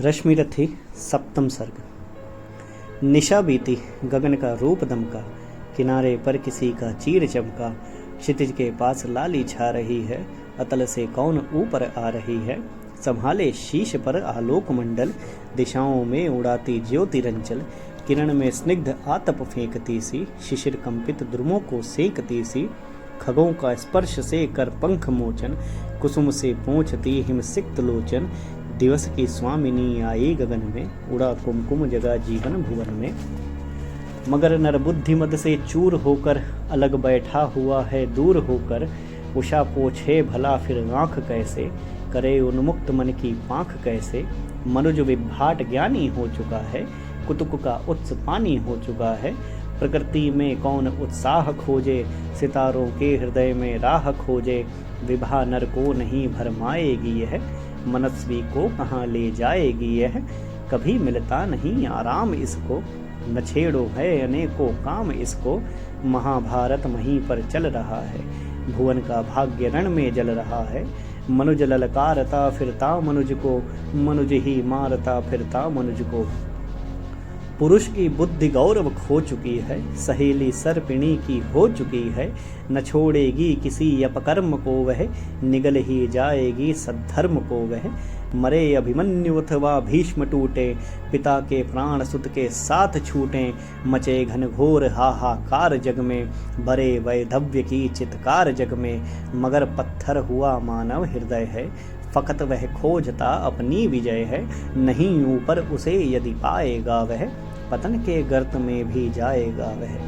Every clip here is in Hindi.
रश्मि रथी सप्तम सर्ग। निशा बीती, गगन का रूप दमका, किनारे पर किसी का चीर चमका। क्षितिज के पास लाली छा रही है, अतल से कौन ऊपर आ रही है। संभाले शीश पर आलोक मंडल, दिशाओं में उड़ाती ज्योति रंचल। किरण में स्निग्ध आतप फेंकती सी, शिशिर कंपित द्रुमों को सेंकती सी। खगों का स्पर्श से कर पंख मोचन, कुसुम से पोंछती हिमसिक्त लोचन। दिवस की स्वामिनी आई गगन में, उड़ा कुमकुम जगा जीवन भुवन में। मगर नर बुद्धि मद से चूर होकर, अलग बैठा हुआ है दूर होकर। उषा पोछे भला फिर आँख कैसे, करे उन्मुक्त मन की पाँख कैसे। मनुज विभ्राट ज्ञानी हो चुका है, कुतुक का उत्स पानी हो चुका है। प्रकृति में कौन उत्साह खोजे, सितारों के हृदय में राह खोजे। विभा नर को नहीं भरमाएगी यह, मनस्वी को कहाँ ले जाएगी यह। कभी मिलता नहीं आराम इसको, न छेड़ो है अनेकों काम इसको। महाभारत वहीं पर चल रहा है, भुवन का भाग्य रण में जल रहा है। मनुज ललकारता फिरता मनुज को, मनुज ही मारता फिरता मनुज को। पुरुष की बुद्धि गौरव खो चुकी है, सहेली सर्पिणी की हो चुकी है। न छोड़ेगी किसी अपकर्म को वह, निगल ही जाएगी सद्धर्म को वह। मरे अभिमन्यु अथवा भीष्म टूटे, पिता के प्राण सुत के साथ छूटे। मचे घनघोर हाहाकार जग में, भरे वैधव्य की चित्कार जग में। मगर पत्थर हुआ मानव हृदय है, फकत वह खोजता अपनी विजय है। नहीं ऊपर उसे यदि पाएगा वह, पतन के गर्त में भी जाएगा वह।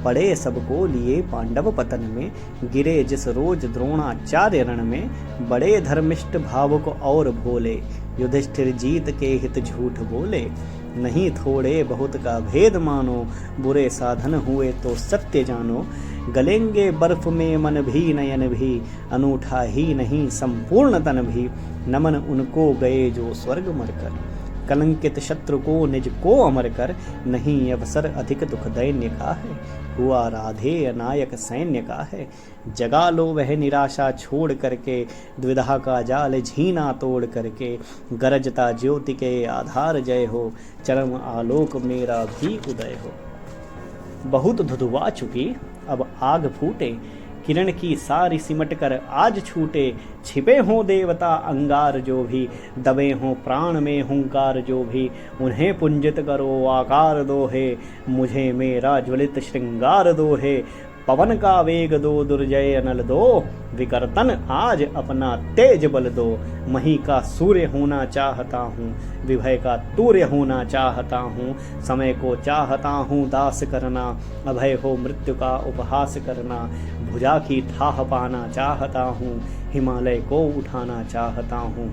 पड़े सबको लिए पांडव पतन में, गिरे जिस रोज द्रोणाचार्य रण में। बड़े धर्मिष्ठ भावुक और भोले, युधिष्ठिर जीत के हित झूठ बोले। नहीं थोड़े बहुत का भेद मानो, बुरे साधन हुए तो सत्य जानो। गलेंगे बर्फ में मन भी नयन भी, अनूठा ही नहीं संपूर्ण तन भी। नमन उनको गए जो स्वर्ग मरकर, कलंकित शत्रु को निज को अमर कर। नहीं अवसर अधिक दुख दैन्य का है, हुआ राधेय नायक सैन्य का है। जगा लो वह निराशा छोड़ करके, द्विधा का जाल झीना तोड़ करके। गरजता ज्योति के आधार जय हो, चरम आलोक मेरा भी उदय हो। बहुत धुधुआ चुकी अब आग फूटे, किरण की सारी सिमट कर आज छूटे। छिपे हों देवता अंगार जो भी, दबे हों प्राण में हुंकार जो भी। उन्हें पुंजित करो आकार दो है, मुझे मेरा ज्वलित श्रृंगार दो है। पवन का वेग दो दुर्जय अनल दो, विकर्तन आज अपना तेज बल दो। मही का सूर्य होना चाहता हूँ, विभय का तूर्य होना चाहता हूँ। समय को चाहता हूँ दास करना, अभय हो मृत्यु का उपहास करना। भुजा की थाह पाना चाहता हूँ, हिमालय को उठाना चाहता हूँ।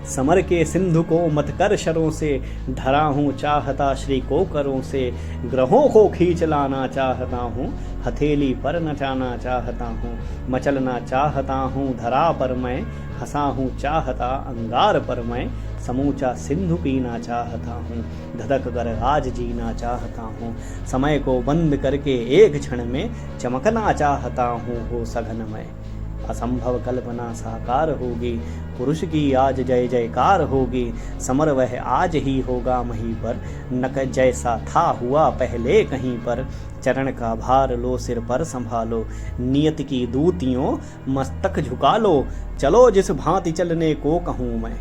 समर के सिंधु को मत कर शरों से, धरा हूँ चाहता श्री को करों से। ग्रहों को खींच लाना चाहता हूँ, हथेली पर नचाना चाहता हूँ। मचलना चाहता हूँ धरा पर मैं, हंसा हूँ चाहता अंगार पर मैं। समूचा सिंधु पीना चाहता हूँ, धधक कर आज जीना चाहता हूँ। समय को बंद करके एक क्षण में, चमकना चाहता हूँ हो सघन में। असंभव कल्पना साकार होगी, पुरुष की आज जय जयकार होगी। समर वह आज ही होगा महीं पर, नक जैसा था हुआ पहले कहीं पर। चरण का भार लो सिर पर संभालो, नियति की दूतियों मस्तक झुका लो। चलो जिस भांति चलने को कहूँ मैं,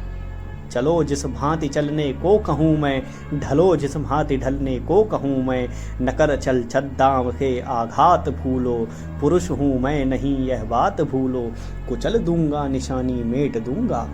चलो जिस भांति चलने को कहूँ मैं। ढलो जिस भांति ढलने को कहूँ मैं। नकर चल छद्दाम के आघात भूलो, पुरुष हूँ मैं नहीं यह बात भूलो। कुचल दूंगा निशानी मेट दूंगा,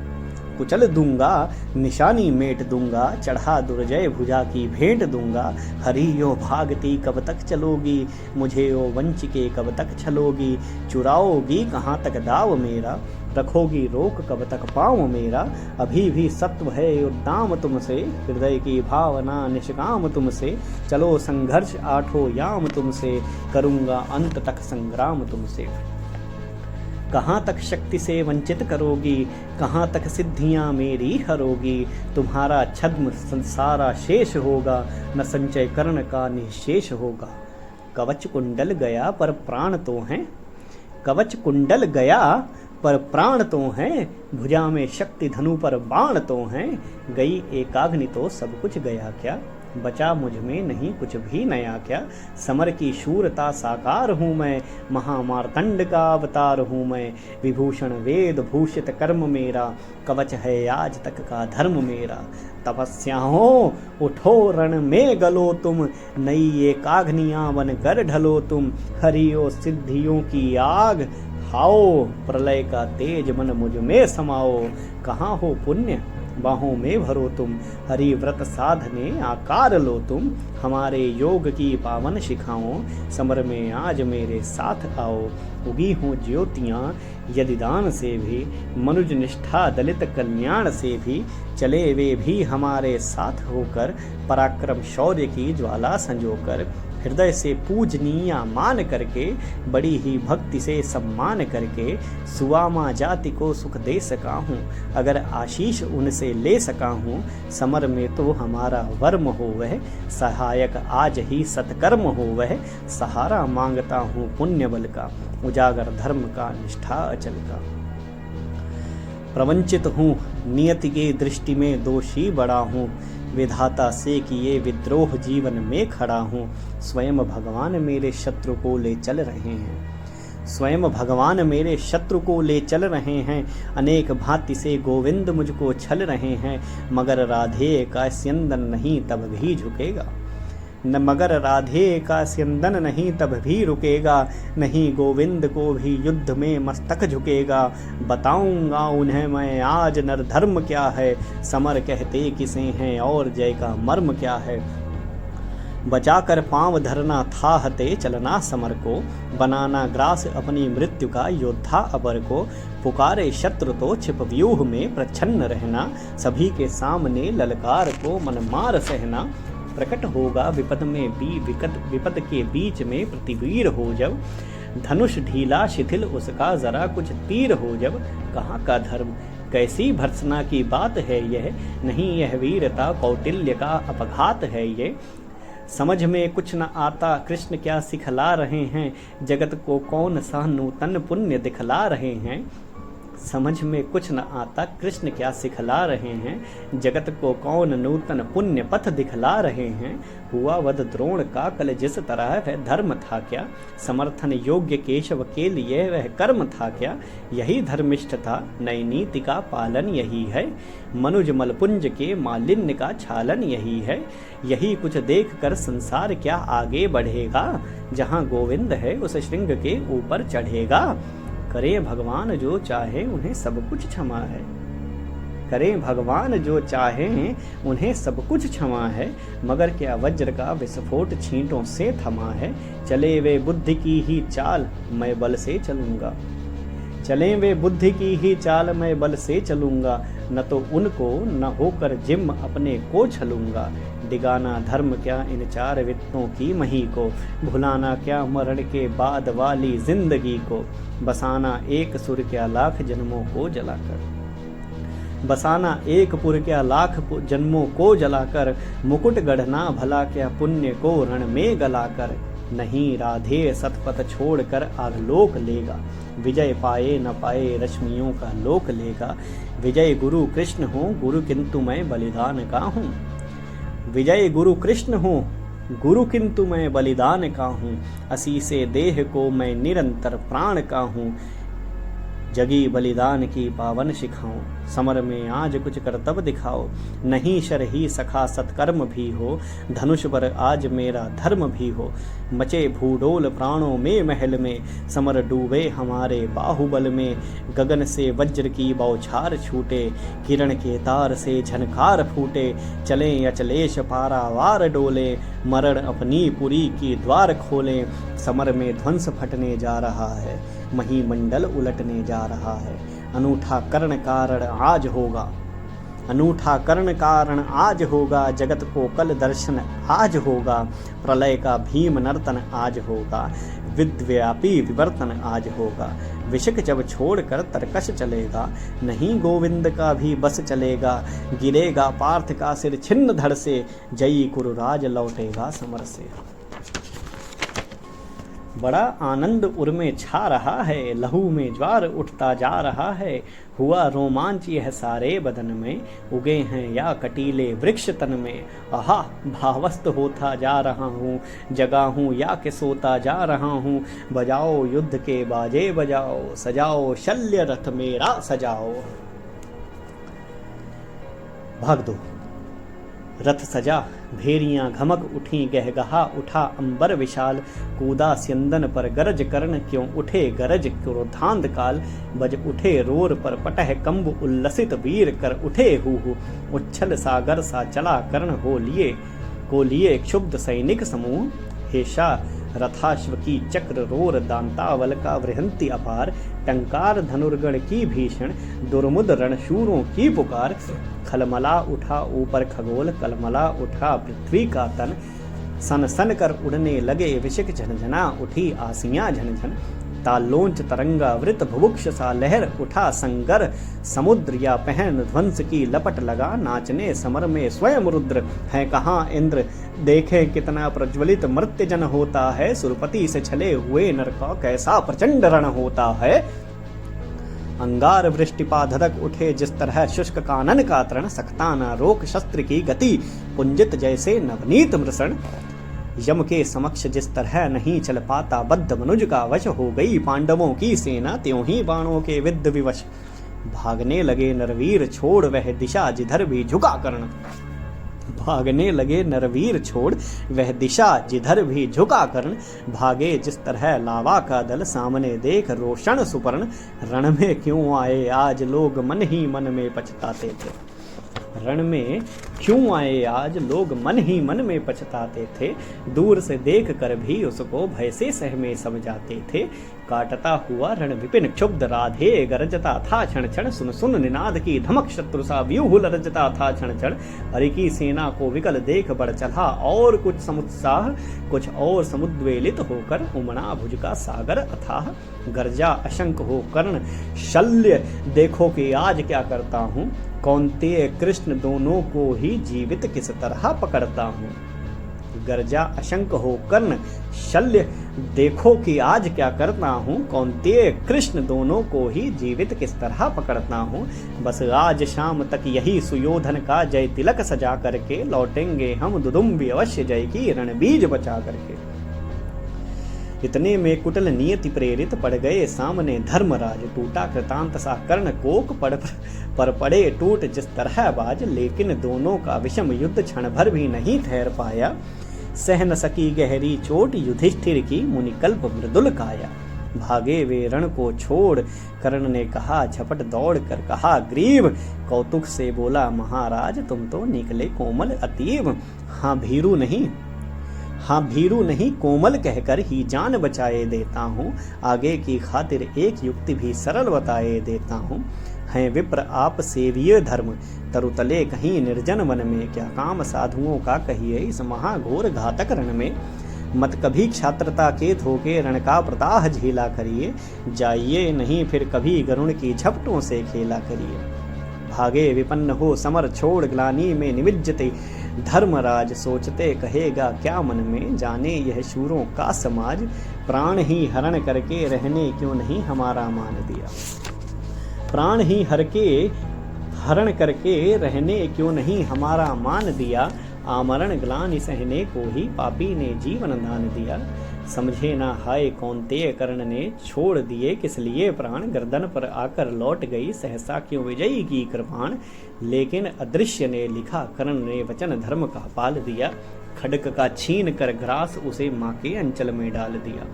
कुचल दूंगा निशानी मेट दूंगा। चढ़ा दुर्जय भुजा की भेंट दूंगा। हरि यो भागती कब तक चलोगी, मुझे यो वंचिके कब तक छलोगी। चुराओगी कहाँ तक दाव मेरा, रखोगी रोक कब तक पाँव मेरा। अभी भी सत्व है उद्दाम तुमसे, हृदय की भावना निष्काम तुमसे। चलो संघर्ष आठो याम तुमसे, करूँगा अंत तक संग्राम तुमसे। कहाँ तक शक्ति से वंचित करोगी, कहाँ तक सिद्धियाँ मेरी हरोगी। तुम्हारा छद्म संसारा शेष होगा, न संचय कर्ण का निशेष होगा। कवच कुंडल गया पर प्राण तो हैं, कवच कुंडल गया पर प्राण तो हैं, भुजा में शक्ति धनु पर बाण तो हैं। गई एकाग्नि तो सब कुछ गया क्या, बचा मुझ में नहीं कुछ भी नया क्या। समर की शूरता साकार हूँ मैं, महामार्तंड का अवतार हूँ मैं। विभूषण वेद भूषित कर्म मेरा, कवच है आज तक का धर्म मेरा। तपस्या हो उठो रण में गलो तुम, नई एकाग्नियां बन कर ढलो तुम। हरियो सिद्धियों की आग खाओ, प्रलय का तेज मन मुझ में समाओ। कहाँ हो पुण्य बाहों में भरो तुम, हरि व्रत साधने आकार लो तुम। हमारे योग की पावन शिखाओं, समर में आज मेरे साथ आओ। उगी हूँ ज्योतियाँ यदि दान से भी, मनुज निष्ठा दलित कल्याण से भी। चले वे भी हमारे साथ होकर, पराक्रम शौर्य की ज्वाला संजोकर। हृदय से पूजनीय मान करके, बड़ी ही भक्ति से सम्मान करके। सुवामा जाति को सुख दे सका हूँ, अगर आशीष उनसे ले सका हूँ। समर में तो हमारा वर्म हो वह, सहायक आज ही सत्कर्म हो वह। सहारा मांगता हूँ पुण्य बल का, उजागर धर्म का निष्ठा अचल का। प्रवंचित हूँ नियति के दृष्टि में दोषी बड़ा हूँ, विधाता से किए विद्रोह जीवन में खड़ा हूँ। स्वयं भगवान मेरे शत्रु को ले चल रहे हैं, स्वयं भगवान मेरे शत्रु को ले चल रहे हैं। अनेक भांति से गोविंद मुझको छल रहे हैं, मगर राधे का स्यंदन नहीं तब भी झुकेगा। न मगर राधे का स्यंदन नहीं तब भी रुकेगा, नहीं गोविंद को भी युद्ध में मस्तक झुकेगा। बताऊंगा उन्हें मैं आज नरधर्म क्या है, समर कहते किसे हैं और जय का मर्म क्या है। बचाकर पांव धरना था हते चलना समर को, बनाना ग्रास अपनी मृत्यु का योद्धा अबर को। पुकारे शत्रु तो छिप व्यूह में प्रच्छन्न रहना, सभी के सामने ललकार को मन मार सहना। प्रकट होगा विपद में विपद के बीच में प्रतिवीर हो जब, धनुष ढीला शिथिल उसका जरा कुछ तीर हो जब। कहाँ का धर्म कैसी भर्त्सना की बात है यह, नहीं यह वीरता कौटिल्य का अपघात है ये। समझ में कुछ न आता कृष्ण क्या सिखला रहे हैं, जगत को कौन सा नूतन पुण्य दिखला रहे हैं। समझ में कुछ न आता कृष्ण क्या सिखला रहे हैं, जगत को कौन नूतन पुण्य पथ दिखला रहे हैं। हुआ वध द्रोण का कल जिस तरह वह धर्म था क्या, समर्थन योग्य केशव के लिए वह कर्म था क्या। यही धर्मिष्ठ था नई नीति का पालन यही है, मनुज मलपुंज के मालिन्य का छालन यही है। यही कुछ देख कर संसार क्या आगे बढ़ेगा, जहाँ गोविंद है उस श्रृंग के ऊपर चढ़ेगा। करें भगवान जो चाहे उन्हें सब कुछ क्षमा है, करें भगवान जो चाहे उन्हें सब कुछ क्षमा है। मगर क्या वज्र का विस्फोट छींटों से थमा है, चले वे बुद्धि की ही चाल मैं बल से चलूंगा। चलें वे बुद्धि की ही चाल मैं बल से चलूंगा, न तो उनको न होकर जिम अपने को छलूंगा। डिगाना धर्म क्या इन चार वित्तों की मही को, भुलाना क्या मरण के बाद वाली जिंदगी को। बसाना एक सुर क्या लाख जन्मों को जलाकर, बसाना एक पुर क्या लाख जन्मों को जलाकर। मुकुट गढ़ना भला क्या पुण्य को रण में गलाकर। नहीं राधे सतपथ छोड़कर आलोक लेगा, विजय पाए न पाए रश्मियों का लोक लेगा। विजय गुरु कृष्ण हो गुरु किंतु मैं बलिदान का हूँ, विजय गुरु कृष्ण हो गुरु किंतु मैं बलिदान का हूँ। असी से देह को मैं निरंतर प्राण का हूँ, जगी बलिदान की पावन शिखाओ। समर में आज कुछ कर्तव्य दिखाओ, नहीं शर ही सखा सत्कर्म भी हो, धनुष पर आज मेरा धर्म भी हो। मचे भूडोल प्राणों में महल में, समर डूबे हमारे बाहुबल में। गगन से वज्र की बौछार छूटे, किरण के तार से झनकार फूटे। चलें अचलेश पारावार डोले, मरण अपनी पुरी की द्वार खोले। समर में ध्वंस फटने जा रहा है, महीमंडल उलटने जा रहा है। अनूठा कर्ण कारण आज होगा, अनूठा कर्ण कारण आज होगा। जगत को कल दर्शन आज होगा, प्रलय का भीम नर्तन आज होगा। विद्व्यापी विवर्तन आज होगा, विषक जब छोड़कर तरकश चलेगा। नहीं गोविंद का भी बस चलेगा, गिरेगा पार्थ का सिर छिन्न धड़ से। जयी कुरुराज लौटेगा समर से। बड़ा आनंद उर्मे छा रहा है, लहू में ज्वार उठता जा रहा है। हुआ रोमांच यह सारे बदन में, उगे हैं या कटीले वृक्ष तन में। आहा भावस्त होता जा रहा हूँ, जगा हूँ या कि सोता जा रहा हूँ। बजाओ युद्ध के बाजे बजाओ, सजाओ शल्य रथ मेरा सजाओ। भाग दो। रथ सजा, भेरियां घमक उठी, गहगहा उठा अंबर विशाल। कूदा स्यंदन पर गरज करण, क्यों उठे गरज क्रोधांध काल। बज उठे रोर पर पटह कंब, उल्लसित वीर कर उठे हु। उच्छल सागर सा चला कर्ण, को लिए क्षुब्ध सैनिक समूह। हेशा रथाश्व की चक्र रोर, दांतावल का वृहंती अपार। टंकार धनुर्गण की भीषण, दुर्मुद रणशूरों की पुकार। खलमला उठा ऊपर खगोल, कलमला उठा पृथ्वी का तन। सन सन कर उड़ने लगे विशिक, झनझना उठी आसियां झनझन। तालोंच तरंगा वृत भुभुक्ष सा, लहर उठा संगर समुद्र। या पहन ध्वंस की लपट लगा, नाचने समर में स्वयं रुद्र। है कहाँ इंद्र, देखे कितना प्रज्वलित मर्त्य जन होता है। सुरपति से छले हुए नर का कैसा प्रचंड रण होता है। अंगार वृष्टिपा धधक उठे, जिस तरह शुष्क कानन का तरण। सकता न रोक शस्त्र की गति, पुंजित जैसे नवनीत मृषण। यम के समक्ष जिस तरह नहीं चल पाता, बद्ध मनुज का वश हो गई पांडवों की सेना, त्यों ही बाणों के विद्ध विवश। भागने लगे नरवीर छोड़ वह दिशा, जिधर भी झुका कर्ण। भागने लगे नरवीर छोड़ वह दिशा, जिधर भी झुका कर्ण। भागे जिस तरह लावा का दल, सामने देख रोशन सुपर्ण। रण में क्यों आए आज लोग, मन ही मन में पछताते थे। रण में क्यों आए आज लोग, मन ही मन में पछताते थे। दूर से देख कर भी उसको भय से सहमे सब जाते थे। काटता हुआ रण विपिन क्षुब्ध राधे, गरजता था क्षण क्षण। सुन सुन निनाद की धमक, शत्रु सा व्यूह लरजता था क्षण क्षण। हरि की सेना को विकल देख बढ़ चला, और कुछ समुत्साह कुछ और समुद्वेलित होकर। उमड़ा भुज का सागर अथाह, गर्जा अशंक हो कर्ण। शल्य देखो कि आज क्या करता हूँ, कौन्तेय कृष्ण दोनों को ही जीवित किस तरह पकड़ता हूँ। गर्जा अशंक हो कर्ण, शल्य देखो कि आज क्या करता हूँ। कौन्तेय कृष्ण दोनों को ही जीवित किस तरह पकड़ता हूँ। बस आज शाम तक यही सुयोधन का जय तिलक सजा करके, लौटेंगे हम दुदुम्बी अवश्य जय की रणबीज बचा करके। इतने में कुटिल नियति प्रेरित पड़ गए सामने धर्मराज। टूटा कृतांत सा कर्ण कोक, पर पड़े टूट जिस तरह बाज। लेकिन दोनों का विषम युद्ध क्षण भर भी नहीं ठहर पाया। सह न सकी गहरी चोट युधिष्ठिर की, मुनिकल्प मृदुल काया। भागे वे रण को छोड़, कर्ण ने कहा झपट दौड़ कर कहा ग्रीव। कौतुक से बोला महाराज, तुम तो निकले कोमल अतीव। हाँ भीरू नहीं कोमल कहकर ही जान बचाए देता हूँ। आगे की खातिर एक युक्ति भी सरल बताए देता हूँ। हैं विप्र आप सेविय धर्म, तरुतले कहीं निर्जन वन में। क्या काम साधुओं का कहिए इस महाघोर घातक रण में। मत कभी क्षात्रता के धोखे रण का प्रदाह झेला करिए। जाइए नहीं फिर कभी गरुण की झपटों से खेला करिए। भागे विपन्न हो समर छोड़, ग्लानि में निविज्जते। धर्मराज सोचते कहेगा क्या मन में, जाने यह शूरों का समाज। प्राण ही हरण करके रहने क्यों नहीं हमारा मान दिया। प्राण ही हरण करके रहने क्यों नहीं हमारा मान दिया। आमरण ग्लानि सहने को ही पापी ने जीवन दान दिया। समझे ना हाय कौन्तेय कर्ण ने, छोड़ दिए किस लिए प्राण। गर्दन पर आकर लौट गई सहसा क्यों विजयी की कृपाण। लेकिन अदृश्य ने लिखा, कर्ण ने वचन धर्म का पाल दिया। खड्ग का छीन कर ग्रास उसे माँ के अंचल में डाल दिया।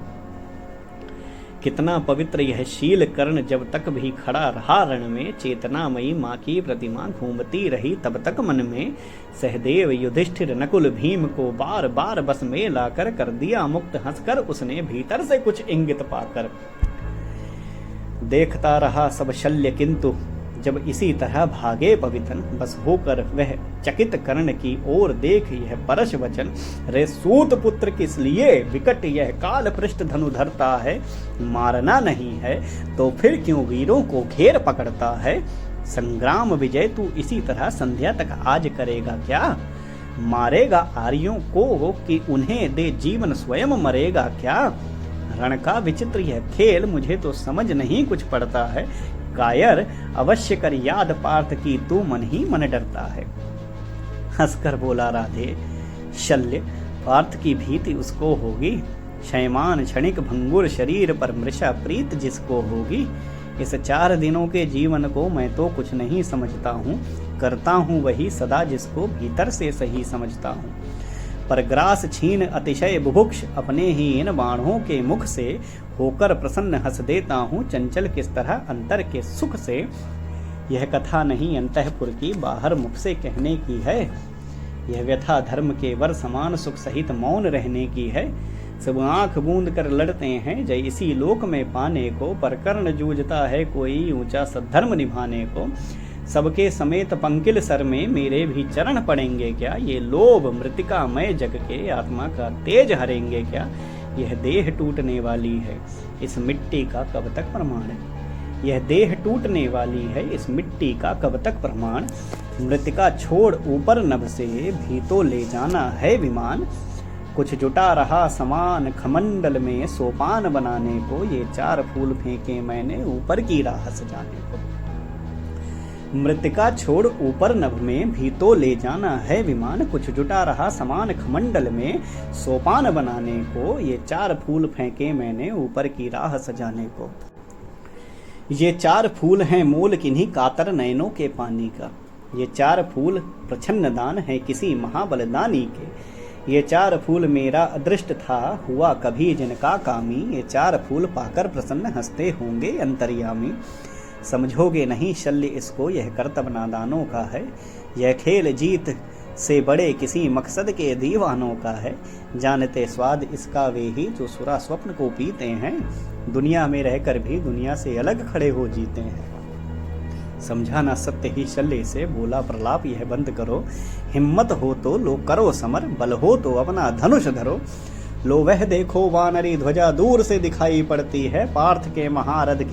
कितना पवित्र यह शील कर्ण, जब तक भी खड़ा रहा रण में। चेतनामयी माँ की प्रतिमा घूमती रही तब तक मन में। सहदेव युधिष्ठिर नकुल भीम को बार बार बस में लाकर कर दिया मुक्त। हंसकर उसने भीतर से कुछ इंगित पाकर। देखता रहा सब शल्य किंतु जब इसी तरह भागे पवितन। बस होकर वह चकित कर्ण की ओर देख यह परश वचन। रे सूत पुत्र किस लिए विकट यह काल पृष्ठ धनु धरता है। मारना नहीं है तो फिर क्यों वीरों को घेर पकड़ता है। संग्राम विजय तू इसी तरह संध्या तक आज करेगा क्या। मारेगा आर्यों को कि उन्हें दे जीवन स्वयं मरेगा क्या। रण का विचित्र यह खेल, मुझे तो समझ नहीं कुछ पड़ता है। कायर अवश्य कर याद पार्थ की, तू मन ही मन डरता है। हंसकर बोला राधे, शल्य पार्थ की भीति उसको होगी, शयमान क्षणिक भंगुर शरीर पर मृषा प्रीत जिसको होगी। इस 4 दिनों के जीवन को मैं तो कुछ नहीं समझता हूँ, करता हूँ वही सदा जिसको भीतर से सही समझता हूँ। पर ग्रास छीन अतिशय बुभुक्ष, अपने ही इन बाणों के मुख से होकर प्रसन्न हंस देता हूँ, चंचल किस तरह अंतर के सुख से। यह कथा नहीं अंतःपुर की, बाहर मुख से कहने की है। यह व्यथा धर्म के वर समान सुख सहित मौन रहने की है। सब आंख बूंद कर लड़ते हैं जय इसी लोक में पाने को, पर कर्ण जूझता है कोई ऊंचा सद्धर्म निभाने को। सबके समेत पंकिल सर में मेरे भी चरण पड़ेंगे क्या, ये लोभ मृतिका मय जग के आत्मा का तेज हरेंगे क्या। यह देह टूटने वाली है, इस मिट्टी का कब तक प्रमाण। यह देह टूटने वाली है, इस मिट्टी का कब तक प्रमाण। मृतिका छोड़ ऊपर नभ से भी तो ले जाना है विमान। कुछ जुटा रहा समान खमंडल में सोपान बनाने को, ये 4 फूल फेंके मैंने ऊपर की राह सजाने को। मृतिका छोड़ ऊपर नभ में भी तो ले जाना है विमान। कुछ जुटा रहा समान खमंडल में सोपान बनाने को, ये 4 फूल फेंके मैंने ऊपर की राह सजाने को। ये 4 फूल हैं मोल किन्हीं कातर नयनों के पानी का। ये 4 फूल प्रछन्न दान है किसी महाबलदानी के। ये 4 फूल मेरा अदृष्ट था, हुआ कभी जिनका कामी। ये 4 फूल पाकर प्रसन्न हंसते होंगे अंतर्यामी। समझोगे नहीं शल्य इसको, यह कर्तव्य नादानों का है। यह खेल जीत से बड़े किसी मकसद के दीवानों का है। जानते स्वाद इसका वे ही जो सुरा स्वप्न को पीते हैं। दुनिया में रहकर भी दुनिया से अलग खड़े हो जीते हैं। समझाना सत्य ही शल्य से, बोला प्रलाप यह बंद करो। हिम्मत हो तो लो करो समर, बल हो तो अपना धनुष धरो। लो वह देखो वानरी ध्वजा दूर से दिखाई पड़ती है। पार्थ के महारथ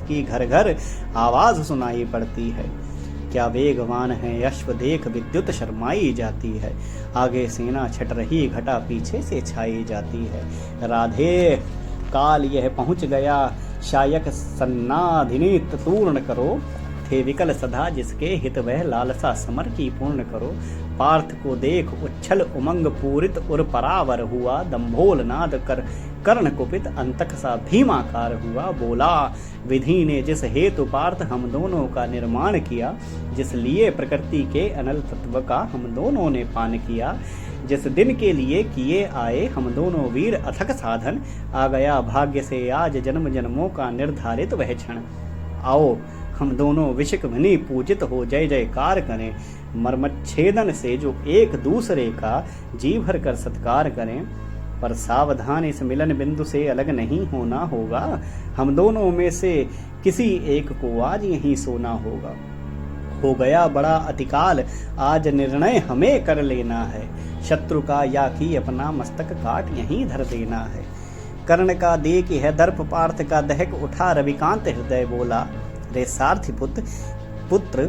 की घर घर आवाज सुनाई पड़ती है। क्या वेगवान है अश्व देख विद्युत शर्माई जाती है। आगे सेना छट रही घटा पीछे से छाई जाती है। राधे काल यह पहुँच गया, शायक सन्नाधिनीत पूर्ण करो। थे विकल सदा जिसके हित वह लालसा समर की पूर्ण करो। पार्थ को देख उच्छल उमंग पूरित उर परावर हुआ। दंभोल नाद कर कर्ण कुपित अंतक सा भीमाकार हुआ। बोला विधि ने जिस हेतु पार्थ हम दोनों का निर्माण किया। जिस लिए प्रकृति के अनल तत्व का हम दोनों ने पान किया। जिस दिन के लिए किए आए हम दोनों वीर अथक साधन। आ गया भाग्य से आज जन्म जन्मों का निर्धारित वह क्षण। आओ हम दोनों विशिक भनी पूजित हो जय जयकार करें। मर्मच्छेदन से जो एक दूसरे का जी भर कर सत्कार करें। पर सावधान इस मिलन बिंदु से अलग नहीं होना होगा। हम दोनों में से किसी एक को आज यहीं सोना होगा। हो गया बड़ा अतिकाल, आज निर्णय हमें कर लेना है। शत्रु का या कि अपना मस्तक काट यहीं धर देना है। कर्ण का देख यह दर्प पार्थ का दहक उठा। रविकांत हृदय बोला रे सारथी पुत्र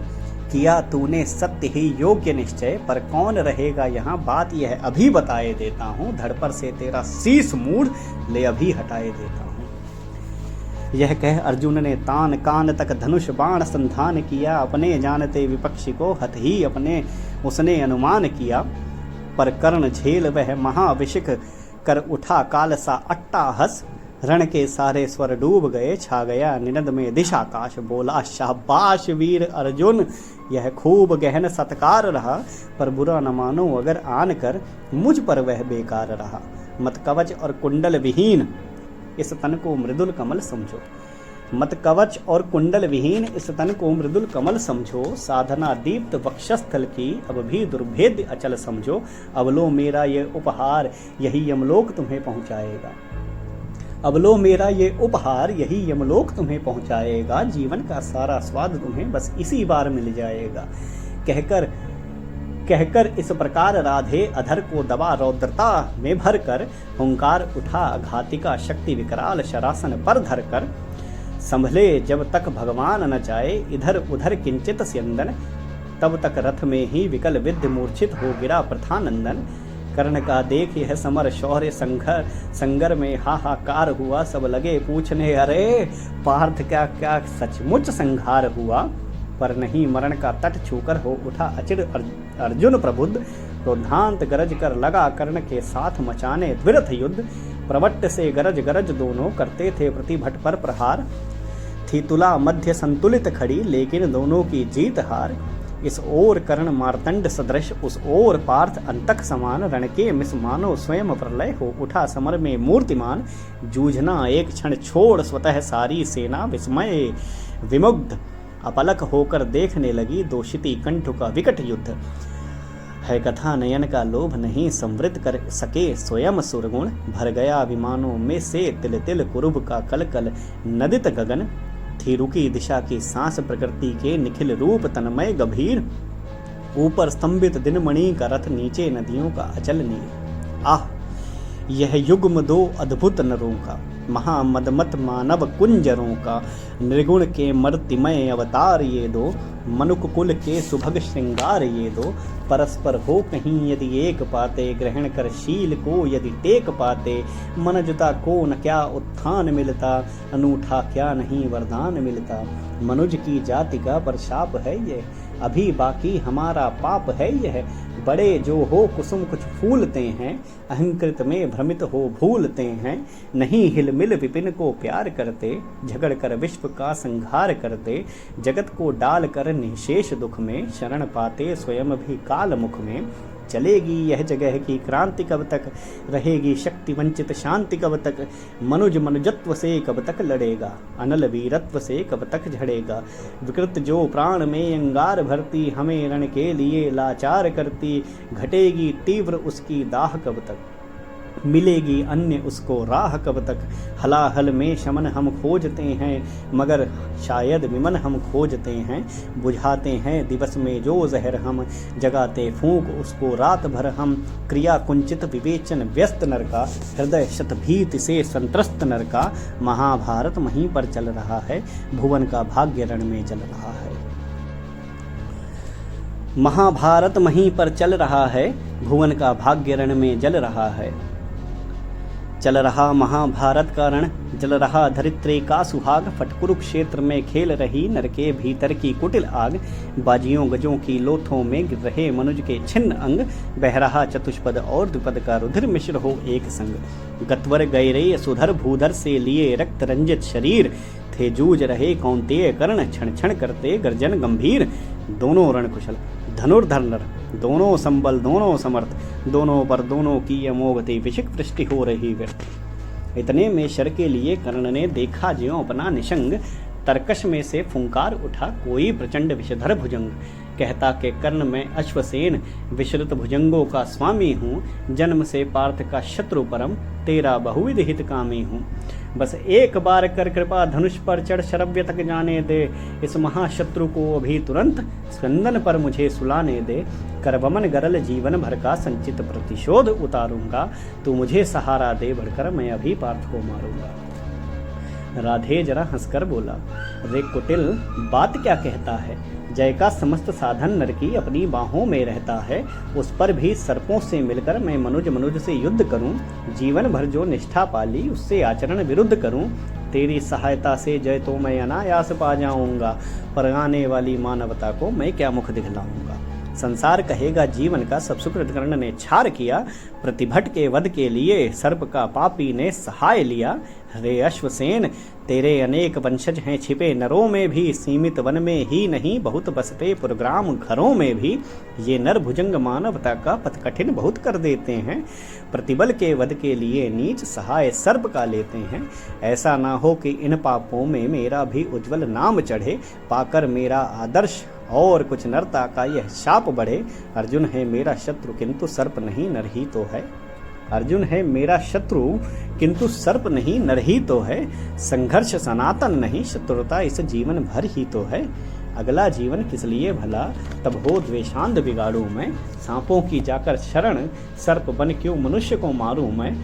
किया तूने सत्य ही योग्य निश्चय। पर कौन रहेगा यहाँ बात यह अभी बताए देता हूँ। धड़ पर से तेरा शीस मूढ़ ले अभी हटाए देता हूँ। यह कह अर्जुन ने तान कान तक धनुष बाण संधान किया। अपने जानते विपक्षी को हत ही अपने उसने अनुमान किया। पर कर्ण झेल वह महाविशिक कर उठा काल सा अट्टाहस। रण के सारे स्वर डूब गए, छा गया निनद में दिशाकाश। बोला शाबाश वीर अर्जुन, यह खूब गहन सत्कार रहा। पर बुरा न मानो अगर आन कर, मुझ पर वह बेकार रहा। मत कवच और कुंडल विहीन इस तन को मृदुल कमल समझो। मत कवच और कुंडल विहीन इस तन को मृदुल कमल समझो। साधना दीप्त वक्षस्थल की अब भी दुर्भेद्य अचल समझो। अब लो मेरा ये उपहार, यही यमलोक तुम्हें पहुंचाएगा। अब लो मेरा ये उपहार, यही यमलोक तुम्हें पहुंचाएगा। जीवन का सारा स्वाद तुम्हें बस इसी बार मिल जाएगा। कहकर इस प्रकार राधे अधर को दबा रौद्रता में भरकर हुंकार उठा। घातिका शक्ति विकराल शरासन पर धरकर। संभले जब तक भगवान न जाए इधर उधर किंचित स्यंदन। तब तक रथ में ही विकल विद्य मूर्छित हो गिरा प्रथानंदन। कर्ण का देख यह समर शौर्य संगर में हाहाकार हुआ। सब लगे पूछने अरे पार्थ क्या क्या सचमुच संहार हुआ। पर नहीं मरण का तट छूकर हो उठा अचिर अर्जुन प्रबुद्ध। क्रोधांत गरज कर लगा कर्ण के साथ मचाने द्विरथ युद्ध। प्रवट्ट से गरज गरज दोनों करते थे प्रतिभट पर प्रहार। थी तुला मध्य संतुलित खड़ी लेकिन दोनों की जीत हार। इस ओर कर्ण मार्तंड सदृश उस ओर पार्थ अंतक समान। रण के मिस मानो स्वयं प्रलय हो उठा समर में मूर्तिमान। जूझना एक क्षण छोड़ स्वतः सारी सेना विस्मय विमुग्ध। अपलक होकर देखने लगी दोषिती कंठु का विकट युद्ध। है कथा नयन का लोभ नहीं संवृत कर सके स्वयं सुरगुण। भर गया विमानों में से तिल तिल कुरुभ का कलकल नदित गगन। थी रुकी दिशा की सांस प्रकृति के निखिल रूप तन्मय गंभीर। ऊपर स्तंभित दिनमणि का रथ नीचे नदियों का अचल नीर। आह यह युग्म दो अद्भुत नरों का महामदमत मानव कुंजरों का। निर्गुण के मर्तिमय अवतार ये दो मनुक कुल के सुभग श्रृंगार ये दो। परस्पर हो कहीं यदि एक पाते ग्रहण कर शील को यदि टेक पाते। मनजुता को न क्या उत्थान मिलता अनूठा क्या नहीं वरदान मिलता। मनुज की जाति का परशाप है ये अभी बाकी हमारा पाप है यह। बड़े जो हो कुसुम कुछ फूलते हैं अहंकृत में भ्रमित हो भूलते हैं। नहीं हिल मिल विपिन को प्यार करते झगड़ कर विश्व का संहार करते। जगत को डाल कर निशेष दुख में शरण पाते स्वयं भी काल मुख में। चलेगी यह जगह की क्रांति कब तक रहेगी शक्ति वंचित शांति कब तक। मनुज मनुजत्व से कब तक लड़ेगा अनल वीरत्व से कब तक झड़ेगा। विकृत जो प्राण में अंगार भरती हमें रण के लिए लाचार करती। घटेगी तीव्र उसकी दाह कब तक मिलेगी अन्य उसको राह कब तक। हलाहल में शमन हम खोजते हैं मगर शायद विमन हम खोजते हैं। बुझाते हैं दिवस में जो जहर हम जगाते फूंक उसको रात भर हम। क्रिया कुंचित विवेचन व्यस्त नर का हृदय शतभीति से संत्रस्त नर का। महाभारत वहीं पर चल रहा है भुवन का भाग्य रण में जल रहा है। महाभारत वहीं पर चल रहा है भुवन का भाग्य रण में जल रहा है। चल रहा महाभारत का रण जल रहा धरित्री का सुहाग। फट कुरुक्षेत्र में खेल रही नर के भीतर की कुटिल आग। बाजियों गजों की लोथों में गिर रहे मनुज के छिन्न अंग। बह रहा चतुष्पद और द्विपद का रुधिर मिश्र हो एक संग। गत्वर गैरेय सुधर भूधर से लिए रक्त रंजित शरीर। थे जूझ रहे कौंतेय कर्ण क्षण क्षण करते गर्जन गंभीर। दोनों रण कुशल धनुर्धर नर दोनों संबल दोनों समर्थ। दोनों पर दोनों की अमोघती विशिक वृष्टि हो रही व्यर्थ। इतने में शर के लिए कर्ण ने देखा ज्यों अपना निशंग। तरकश में से फुंकार उठा कोई प्रचंड विषधर भुजंग। कहता के कर्ण में अश्वसेन विश्रुत भुजंगों का स्वामी हूँ। जन्म से पार्थ का शत्रु परम तेरा बहुविध हितकामी हूँ। बस एक बार कर कृपा धनुष पर चढ़ शरव्य तक जाने दे। इस महाशत्रु को अभी तुरंत स्कंदन पर मुझे सुलाने दे। करवमन गरल जीवन भर का संचित प्रतिशोध उतारूंगा। तू मुझे सहारा दे बढ़कर मैं अभी पार्थ को मारूंगा। राधे जरा हंसकर बोला रे कुटिल बात क्या कहता है। जय का समस्त साधन नर की अपनी बाहों में रहता है। उस पर भी सर्पों से मिलकर मैं मनुज से युद्ध करूं। जीवन भर जो निष्ठा पाली उससे आचरण विरुद्ध करूं। तेरी सहायता से जय तो मैं अनायास पा जाऊंगा। पर आने वाली मानवता को मैं क्या मुख दिखलाऊंगा। संसार कहेगा जीवन का सब सुकृत कर्ण ने छार किया। प्रतिभट के वध के लिए सर्प का पापी ने सहाय लिया। रे अश्वसेन तेरे अनेक वंशज हैं छिपे नरों में भी। सीमित वन में ही नहीं बहुत बसते पुरग्राम घरों में भी। ये नर भुजंग मानवता का पथ कठिन बहुत कर देते हैं। प्रतिबल के वध के लिए नीच सहाय सर्प का लेते हैं। ऐसा ना हो कि इन पापों में मेरा भी उज्जवल नाम चढ़े। पाकर मेरा आदर्श और कुछ नरता का यह शाप बढ़े। अर्जुन है मेरा शत्रु किंतु सर्प नहीं नर ही तो है। अर्जुन है मेरा शत्रु किंतु सर्प नहीं नर ही तो है। संघर्ष सनातन नहीं शत्रुता इस जीवन भर ही तो है। अगला जीवन किस लिए भला तब हो द्वेषांध बिगाड़ू मैं। सांपों की जाकर शरण सर्प बन क्यों मनुष्य को मारूं मैं।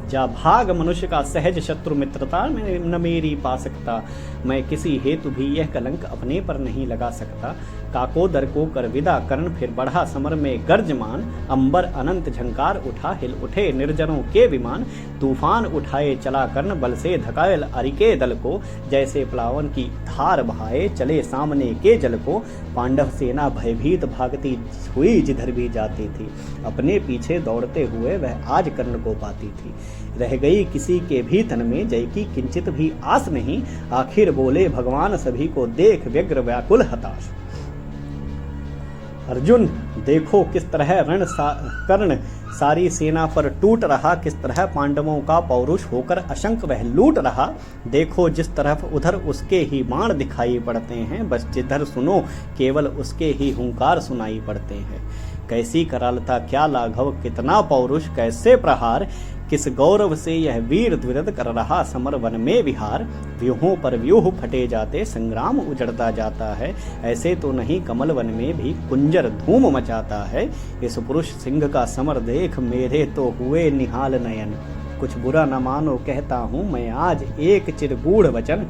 जा भाग मनुष्य का सहज शत्रु मित्रता में न मेरी पा सकता। मैं किसी हेतु भी यह कलंक अपने पर नहीं लगा सकता। काकोदर को कर विदा कर्ण फिर बढ़ा समर में गर्जमान। अंबर अनंत झंकार उठा हिल उठे निर्जरों के विमान। तूफान उठाए चला कर्ण बल से धकायल अरिके दल को। जैसे प्लावन की धार बहाए चले सामने के जल को। पांडव सेना भयभीत भागती हुई जिधर भी जाती थी। अपने पीछे दौड़ते हुए वह आज कर्ण को पाती थी। रह गई किसी के भी तन में जय की किंचित भी आस नहीं। आखिर बोले भगवान सभी को देख व्यग्र व्याकुल हताश। अर्जुन देखो किस तरह कर्ण सारी सेना पर टूट रहा। किस तरह पांडवों का पौरुष होकर अशंक वह लूट रहा। देखो जिस तरफ उधर उसके ही बाण दिखाई पड़ते हैं। बस जिधर सुनो केवल उसके ही हुंकार सुनाई पड़ते हैं। कैसी करालता क्या लाघव कितना पौरुष कैसे प्रहार। किस गौरव से यह वीर द्विरथ कर रहा समर वन में विहार। व्यूहों पर व्यूह फटे जाते संग्राम उजड़ता जाता है। ऐसे तो नहीं कमल वन में भी कुंजर धूम मचाता है। इस पुरुष सिंह का समर देख मेरे तो हुए निहाल नयन। कुछ बुरा न मानो कहता हूँ मैं आज एक चिरगूढ़ वचन।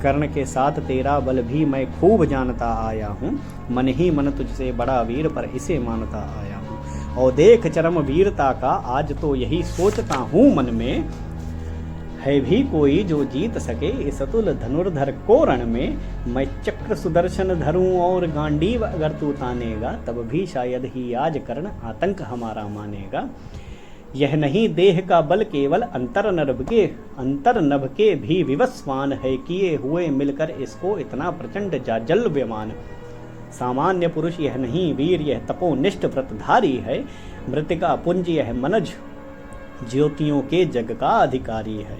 कर्ण के साथ तेरा बल भी मैं खूब जानता आया हूँ। मन ही मन तुझसे बड़ा वीर पर इसे मानता आया हूँ। और देख चरम वीरता का आज तो यही सोचता हूँ मन में। है भी कोई जो जीत सके इस अतुल धनुर्धर को रण में। मैं चक्र सुदर्शन धरूं और गांडीव अगर तू तानेगा। तब भी शायद ही आज कर्ण आतंक हमारा मानेगा। यह नहीं देह का बल केवल अंतर नभ के भी विवस्वान है। किए हुए मिलकर इसको इतना प्रचंड जाजल्यमान। सामान्य पुरुष यह नहीं वीर यह तपोनिष्ठ व्रतधारी है। मृतिका पुंज यह मनज ज्योतियों के जग का अधिकारी है।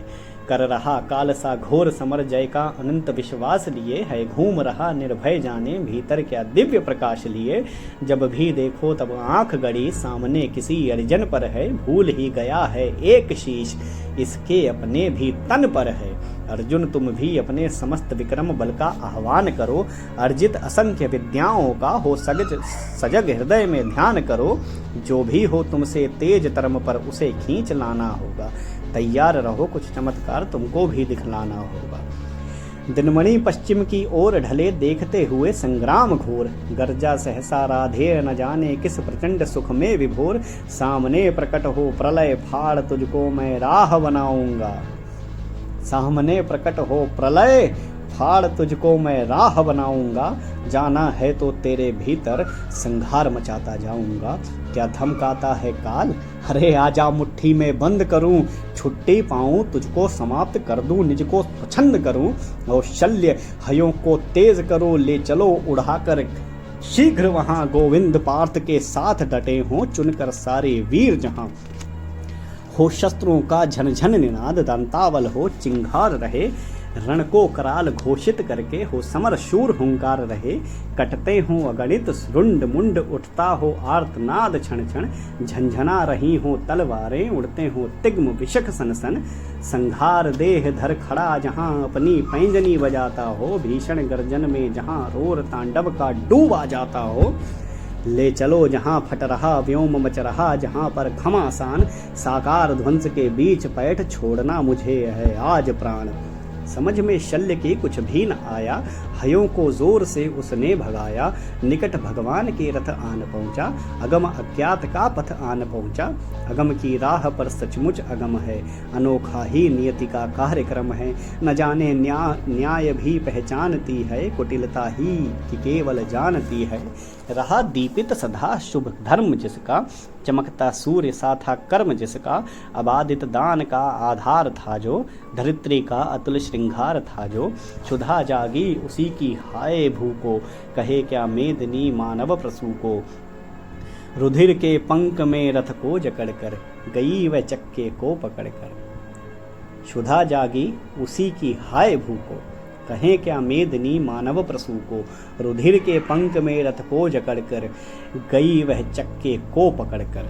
कर रहा काल सा घोर समर जय का अनंत विश्वास लिए है। घूम रहा निर्भय जाने भीतर क्या दिव्य प्रकाश लिए। जब भी देखो तब आंख गड़ी सामने किसी अर्जन पर है। भूल ही गया है एक शीश इसके अपने भी तन पर है। अर्जुन तुम भी अपने समस्त विक्रम बल का आह्वान करो। अर्जित असंख्य विद्याओं का हो सजग हृदय में ध्यान करो। जो भी हो तुमसे तेज तरम पर उसे खींच लाना होगा। तैयार रहो कुछ चमत्कार तुमको भी दिखलाना होगा। दिनमणि पश्चिम की ओर ढले देखते हुए संग्राम घोर। गर्जा सहसा राधे न जाने किस प्रचंड सुख में विभोर। सामने प्रकट हो प्रलय फाड़ तुझको मैं राह बनाऊंगा। सामने प्रकट हो प्रलय फाड़ तुझको मैं राह बनाऊंगा। जाना है तो तेरे भीतर संघार मचाता जाऊंगा। क्या धमकाता है काल अरे आजा मुट्ठी में बंद करूं। छुट्टी पाऊं तुझको समाप्त कर दूं निज को स्वच्छंद करूं। और शल्य हयों को तेज करो ले चलो उड़ाकर शीघ्र वहां। गोविंद पार्थ के साथ डटे हों चुनकर सारे वीर जहां। हो शस्त्रों का झनझन निनाद दंतावल हो चिंगार रहे। रण को कराल घोषित करके हो समर शूर हुंकार रहे। कटते हो अगणित रुंड मुंड उठता हो आर्तनाद क्षण क्षण। झंझना रही हो तलवारें उड़ते हो तिग्म विशक सन सन। संघार देह धर खड़ा जहां अपनी पैंजनी बजाता हो। भीषण गर्जन में जहां रोर तांडव का डूब आ जाता हो। ले चलो जहां फट रहा व्योम मच रहा जहां पर घमासान। साकार ध्वंस के बीच पैठ छोड़ना मुझे है आज प्राण। समझ में शल्य की कुछ भी न आया। हयों को जोर से उसने भगाया। निकट भगवान के रथ आन पहुंचा। अगम अज्ञात का पथ आन पहुंचा। अगम की राह पर सचमुच अगम है। अनोखा ही नियति का कार्यक्रम है। न जाने न्याय भी पहचानती है। कुटिलता ही कि केवल जानती है। रहा दीपित सदा शुभ धर्म जिसका। चमकता सूर्य सा था कर्म जिसका। अबाधित दान का आधार था जो। धरित्री का अतुल श्रृंगार था जो। क्षुधा जागी उसी की हाय भू को। कहे क्या मेदिनी मानव प्रसू को। रुधिर के पंख में रथ को जकड़कर गई वह चक्के को पकड़कर। क्षुधा जागी उसी की हाय भू को। कहें क्या मेदिनी मानव प्रसू को। रुधिर के पंख में रथ को जकड़कर गई वह चक्के को पकड़कर।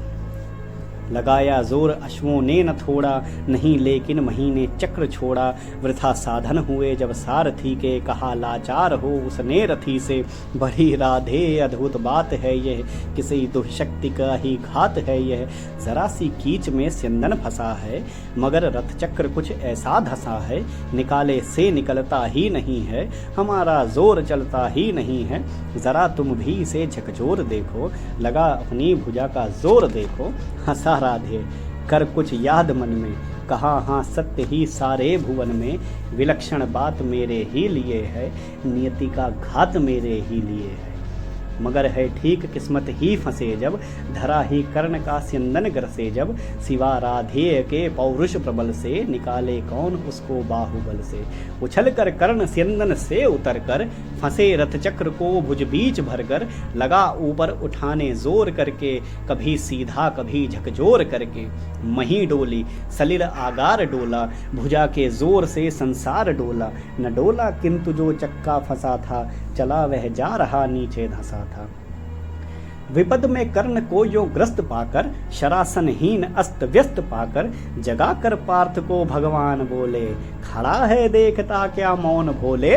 लगाया जोर अश्वों ने न थोड़ा, नहीं लेकिन महीने चक्र छोड़ा। वृथा साधन हुए जब सारथी के, कहा लाचार हो उसने रथी से। बड़ी राधे अद्भुत बात है यह, किसी दुष्शक्ति का ही घात है यह। जरा सी कीच में सिंदन फंसा है, मगर रथ चक्र कुछ ऐसा धसा है। निकाले से निकलता ही नहीं है, हमारा जोर चलता ही नहीं है। जरा तुम भी इसे झकझोर देखो, लगा अपनी भुजा का जोर देखो। हंसा राधे कर कुछ याद मन में, कहा हाँ सत्य ही सारे भुवन में। विलक्षण बात मेरे ही लिए है, नियति का घात मेरे ही लिए है। मगर है ठीक किस्मत ही फंसे जब, धरा ही कर्ण का सिंदन ग्रसे जब। सिवा राधेय के पौरुष प्रबल से, निकाले कौन उसको बाहुबल से। उछल कर कर्ण सिंदन से उतर कर, फंसे रथ चक्र को भुज बीच भरकर। लगा ऊपर उठाने जोर करके, कभी सीधा कभी झकझोर करके। मही डोली सलिल आगार डोला, भुजा के जोर से संसार डोला। न डोला किंतु जो चक्का फंसा था, चला वह जा रहा नीचे धंसा था। विपद में कर्ण को यो ग्रस्त पाकर, शरासनहीन अस्त व्यस्त पाकर। जगा कर पार्थ को भगवान बोले, खड़ा है देखता क्या मौन भोले।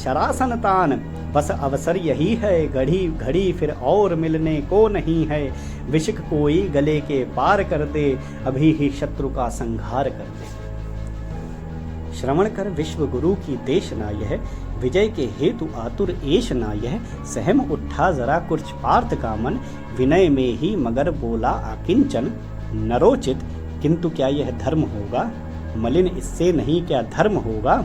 शरासन तान बस अवसर यही है, घड़ी घड़ी फिर और मिलने को नहीं है। विषक कोई गले के पार कर दे, अभी ही शत्रु का संहार कर दे। श्रवण कर विश्व गुरु की देशना यह, विजय के हेतु आतुर ऐशना यह। सहम उठा जरा कुछ पार्थ का मन, विनय में ही मगर बोला आकिंचन। नरोचित किंतु क्या यह धर्म होगा, मलिन इससे नहीं क्या धर्म होगा।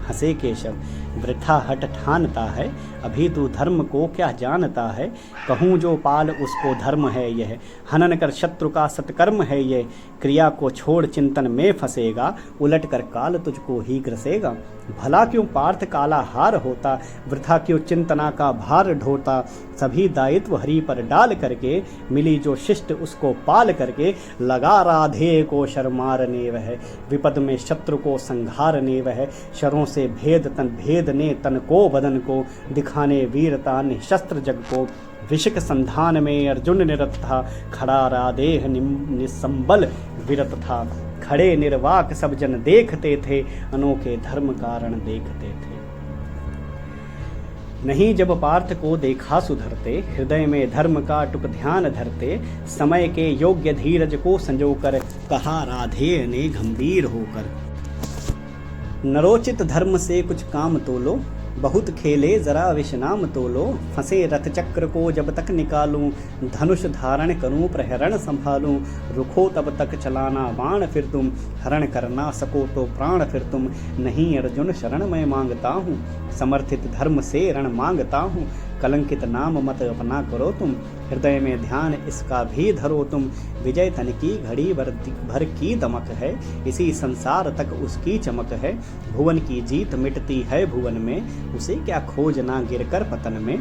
हंसे केशव वृथा हट ठानता है, अभी तू धर्म को क्या जानता है। कहूँ जो पाल उसको धर्म है यह, हनन कर शत्रु का सत्कर्म है ये। क्रिया को छोड़ चिंतन में फंसेगा, उलट कर काल तुझको ही ग्रसेगा। भला क्यों पार्थ काला हार होता, वृथा क्यों चिंतना का भार ढोता। सभी दायित्व हरि पर डाल करके, मिली जो शिष्ट उसको पाल करके। लगा राधे को शर मारने वह, विपद में शत्रु को संहारने वह। शरों से भेद ने तन को बदन को, दिखाने वीरता निशस्त्र जग को। विषक संधान में अर्जुन निरत था, खड़ा राधेह निसंबल विरत था। खड़े निर्वाक सब जन देखते थे, अनोखे धर्म कारण देखते थे। नहीं जब पार्थ को देखा सुधरते, हृदय में धर्म का टुक ध्यान धरते। समय के योग्य धीरज को संजोकर, कहा राधेय ने गंभीर होकर। नरोचित धर्म से कुछ काम तोलो, बहुत खेले जरा विश्राम तोलो। फंसे रथ चक्र को जब तक निकालूं, धनुष धारण करूं प्रहरण संभालूं। रुको तब तक चलाना बाण फिर तुम, हरण करना सको तो प्राण फिर तुम। नहीं अर्जुन शरण मैं मांगता हूँ, समर्थित धर्म से रण मांगता हूँ। कलंकित नाम मत अपना करो तुम, हृदय में ध्यान इसका भी धरो तुम। विजय तन की घड़ी भर की दमक है, इसी संसार तक उसकी चमक है। भुवन की जीत मिटती है भुवन में, उसे क्या खोजना गिरकर पतन में।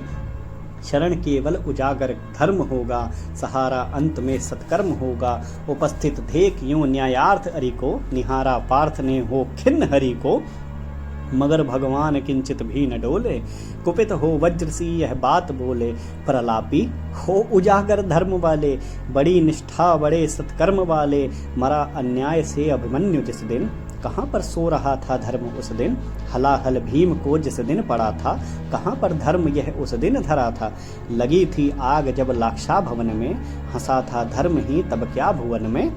शरण केवल उजागर धर्म होगा, सहारा अंत में सत्कर्म होगा। उपस्थित देख यूं न्यायार्थ हरि को, निहारा पार्थ ने हो खिन्न हरि को। मगर भगवान किंचित भी न डोले, कुपित हो वज्र सी यह बात बोले। प्रलापी हो उजागर धर्म वाले, बड़ी निष्ठा बड़े सत्कर्म वाले। मरा अन्याय से अभिमन्यु जिस दिन, कहाँ पर सो रहा था धर्म उस दिन। हलाहल भीम को जिस दिन पड़ा था, कहाँ पर धर्म यह उस दिन धरा था। लगी थी आग जब लाक्षा भवन में, हंसा था धर्म ही तब क्या भुवन में।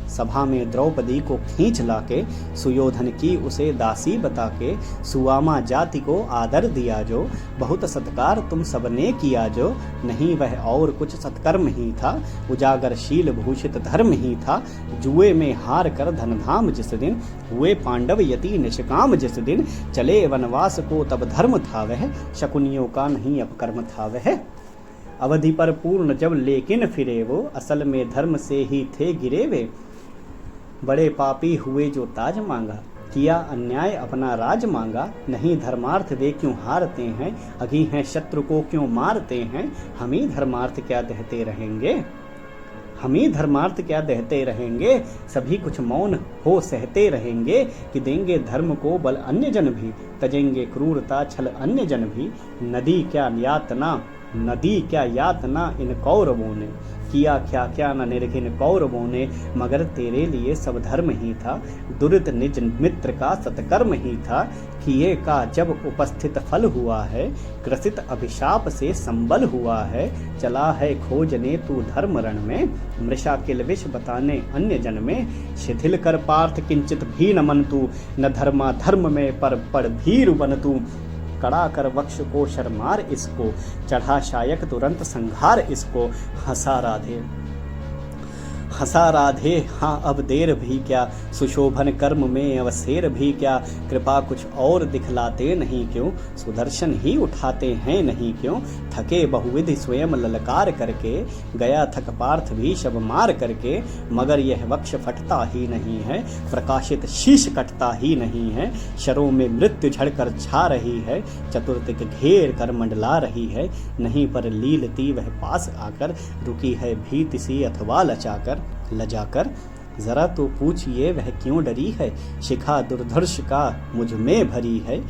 सभा में द्रौपदी को खींच लाके, सुयोधन की उसे दासी बता के। सुवामा जाति को आदर दिया जो, बहुत सत्कार तुम सबने किया जो। नहीं वह और कुछ सत्कर्म ही था, उजागर शील भूषित धर्म ही था। जुए में हार कर धनधाम जिस दिन, हुए पांडव यति निष्काम जिस दिन। चले वनवास को तब धर्म था वह, शकुनियों का नहीं अपकर्म था वह। अवधि पर पूर्ण जब लेकिन फिरे वो, असल में धर्म से ही थे गिरे वे। बड़े पापी हुए जो ताज मांगा, किया अन्याय अपना राज मांगा। नहीं धर्मार्थ वे क्यों हारते हैं, अघी हैं शत्रु को क्यों मारते हैं। हम ही धर्मार्थ क्या देहते रहेंगे, हम ही धर्मार्थ क्या देहते रहेंगे। सभी कुछ मौन हो सहते रहेंगे, कि देंगे धर्म को बल अन्य जन भी। तजेंगे क्रूरता छल अन्य जन भी, नदी क्या यातना नदी क्या यातना इन कौरवों ने, किया क्या क्या न निर्घिन कौरवों ने, मगर तेरे लिए सब धर्म ही था, दुरित निज मित्र का सत्कर्म ही था। किए का जब उपस्थित फल हुआ है, ग्रसित अभिशाप से संबल हुआ है। चला है खोजने तू धर्म रण में, मृषा किल विष बताने अन्य जन में। शिथिल कर पार्थ किंचित भी न मन तू, न धर्मा धर्म में पर पड़ भीरु बन तू। कड़ा कर वक्ष को शर्मार इसको, चढ़ा शायक तुरंत संघार इसको। हंसा राधे हंसा राधे हाँ अब देर भी क्या, सुशोभन कर्म में अवसेर भी क्या। कृपा कुछ और दिखलाते नहीं क्यों, सुदर्शन ही उठाते हैं नहीं क्यों। थके बहुविधि स्वयं ललकार करके, गया थक पार्थ भी शब मार करके। मगर यह वक्ष फटता ही नहीं है, प्रकाशित शीश कटता ही नहीं है। शरों में मृत्यु झड़कर छा रही है, चतुर्दिक घेर कर मंडला रही है। नहीं पर लीलती वह पास आकर, रुकी है भीति सी अथवा लजाकर। जरा तो पूछिए वह क्यों डरी है, शिखा दुर्धर्ष का मुझ में भरी है।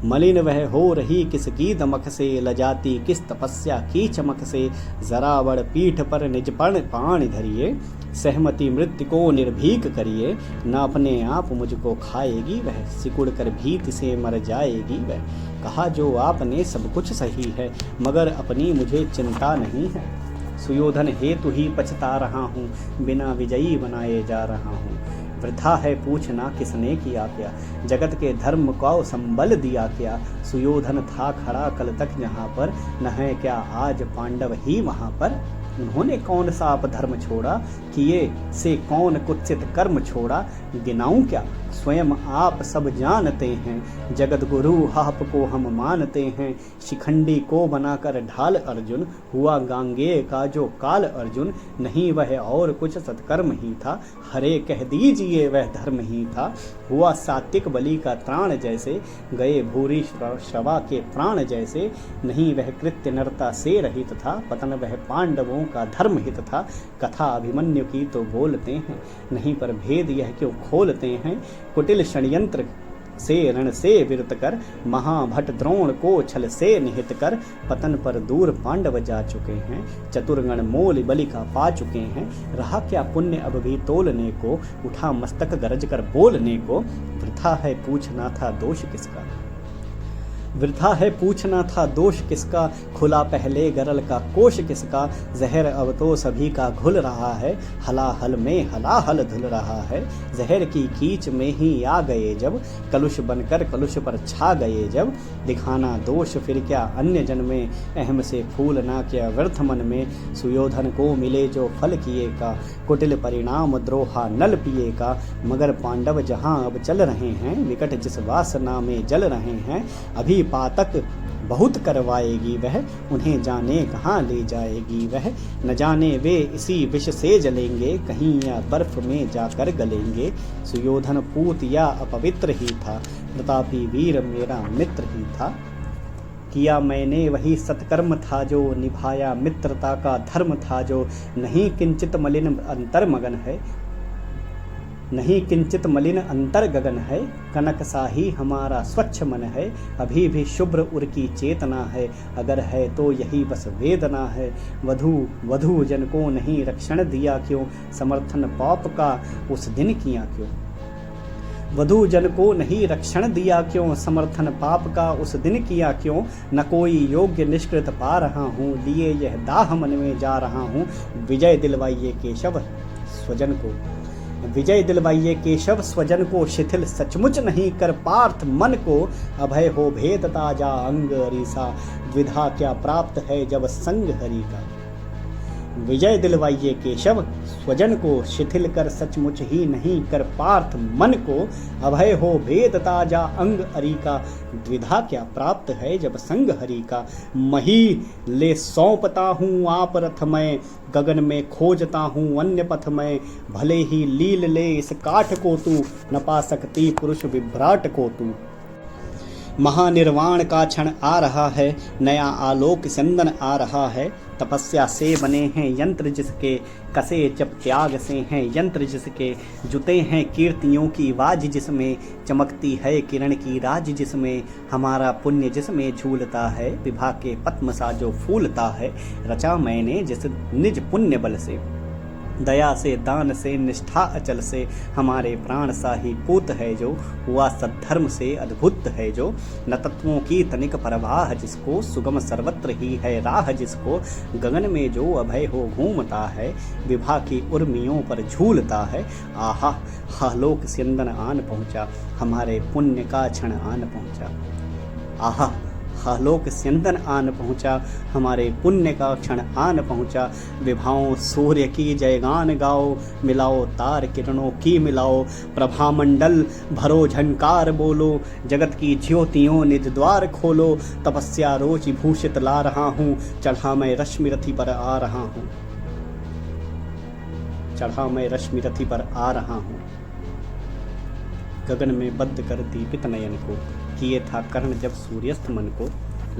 मलिन वह हो रही किसकी दमक से, लजाती किस तपस्या की चमक से। जरा बड़ पीठ पर निजपण पाण धरिए, सहमति मृत्यु को निर्भीक करिए। न अपने आप मुझको खाएगी वह, सिकुड़ कर भीति से मर जाएगी वह। कहा जो आपने सब कुछ सही है, मगर अपनी मुझे चिंता नहीं है। सुयोधन हेतु ही पछता रहा हूँ, बिना विजयी बनाए जा रहा हूँ। वृथा है पूछना किसने किया क्या, जगत के धर्म को संबल दिया क्या। सुयोधन था खड़ा कल तक जहाँ पर, न है क्या आज पांडव ही वहाँ पर। उन्होंने कौन सा अपधर्म छोड़ा, किए से कौन कुत्सित कर्म छोड़ा। गिनाऊं क्या स्वयं आप सब जानते हैं, जगत गुरु आपको हम मानते हैं। शिखंडी को बनाकर ढाल अर्जुन, हुआ गांगेय का जो काल अर्जुन। नहीं वह और कुछ सत्कर्म ही था, हरे कह दीजिए वह धर्म ही था। हुआ सात्विक बलि का त्राण जैसे, गए भूरी श्रवा के प्राण जैसे। नहीं वह कृत्य नरता से रहित था, पतन वह पांडवों का धर्म हित था। कथा अभिमन्यु की तो बोलते हैं, नहीं पर भेद यह क्यों खोलते हैं। कुटिल षड्यंत्र से रण से विरत कर, महाभट द्रोण को छल से निहित कर। पतन पर दूर पांडव जा चुके हैं, चतुर्गण मोल बलि का पा चुके हैं। रहा क्या पुण्य अब भी तोलने को, उठा मस्तक गरज कर बोलने को। वृथा है पूछना था दोष किसका, वृथा है पूछना था दोष किसका। खुला पहले गरल का कोश किसका। जहर अब तो सभी का घुल रहा है, हलाहल में हलाहल धुल रहा है। जहर की कीच में ही आ गए जब, कलुष बनकर कलुष पर छा गए जब। दिखाना दोष फिर क्या अन्य जन में, अहम से फूल ना क्या व्यर्थ मन में। सुयोधन को मिले जो फल किए का, कुटिल परिणाम द्रोहा नल पिए का। मगर पांडव जहाँ अब चल रहे हैं, विकट जिस वासना में जल रहे हैं। अभी पातक बहुत करवाएगी वह, उन्हें जाने कहाँ ले जाएगी वह। न जाने वे इसी विष से जलेंगे, कहीं या बर्फ में जाकर गलेंगे। सुयोधन पूत या अपवित्र ही था, प्रतापी वीर मेरा मित्र ही था। किया मैंने वही सत्कर्म था जो, निभाया मित्रता का धर्म था जो। नहीं किंचित मलिन अंतर मगन है, नहीं किंचित मलिन अंतर गगन है। कनक सा ही हमारा स्वच्छ मन है, अभी भी शुभ्र उर की चेतना है। अगर है तो यही बस वेदना है, वधू जन को नहीं रक्षण दिया क्यों। समर्थन पाप का उस दिन किया क्यों, वधू जन को नहीं रक्षण दिया क्यों। समर्थन पाप का उस दिन किया क्यों। न कोई योग्य निष्कृत पा रहा हूँ, लिए यह दाह मन में जा रहा हूँ। विजय दिलवाइए केशव स्वजन को, विजय दिलवाइए केशव स्वजन को। शिथिल सचमुच नहीं कर पार्थ मन को, अभय हो भेद ताजा अंग अरीसा। द्विधा क्या प्राप्त है जब संग हरि का। विजय दिलवाइए केशव स्वजन को, शिथिल कर सचमुच ही नहीं कर पार्थ मन को। अभय हो भेद ताजा अंग अरी का, द्विधा क्या प्राप्त है जब संग हरि का। मही ले सौंपता हूँ आप रथ मैं, गगन में खोजता हूँ अन्य पथ मैं। भले ही लील ले इस काठ को तू, न पा सकती पुरुष विभ्राट को तू। महानिर्वाण का क्षण आ रहा है, नया आलोक चंदन आ रहा है। तपस्या से बने हैं यंत्र जिसके, कसे जब त्याग से हैं यंत्र जिसके, जुते हैं कीर्तियों की वाज जिसमें, चमकती है किरण की राज जिसमें, हमारा पुण्य जिसमें झूलता है, विभा के पद्म सा जो फूलता है, रचा मैंने जिस निज पुण्य बल से, दया से दान से निष्ठा अचल से, हमारे प्राण सा ही पूत है जो, हुआ सद्धर्म से अद्भुत है जो, न तत्वों की तनिक परवाह जिसको, सुगम सर्वत्र ही है राह जिसको, गगन में जो अभय हो घूमता है, विभा की उर्मियों पर झूलता है, आहा हा लोक स्यंदन आन पहुँचा, हमारे पुण्य का क्षण आन पहुँचा, आहा लोक स्यंदन आन पहुँचा, हमारे पुण्य का क्षण आन पहुँचा, विभाओं सूर्य की जयगान गाओ, मिलाओ तार किरणों की मिलाओ, प्रभामंडल भरो झंकार बोलो, जगत की ज्योतियों निज द्वार खोलो, तपस्या रोच भूषित ला रहा हूँ, चढ़ा मैं रश्मि रथी पर आ रहा हूँ, चढ़ा मैं रश्मि रथी पर आ रहा हूँ, गगन में बद्ध कर दीपित नयन को, किए था कर्ण जब सूर्यास्त मन को,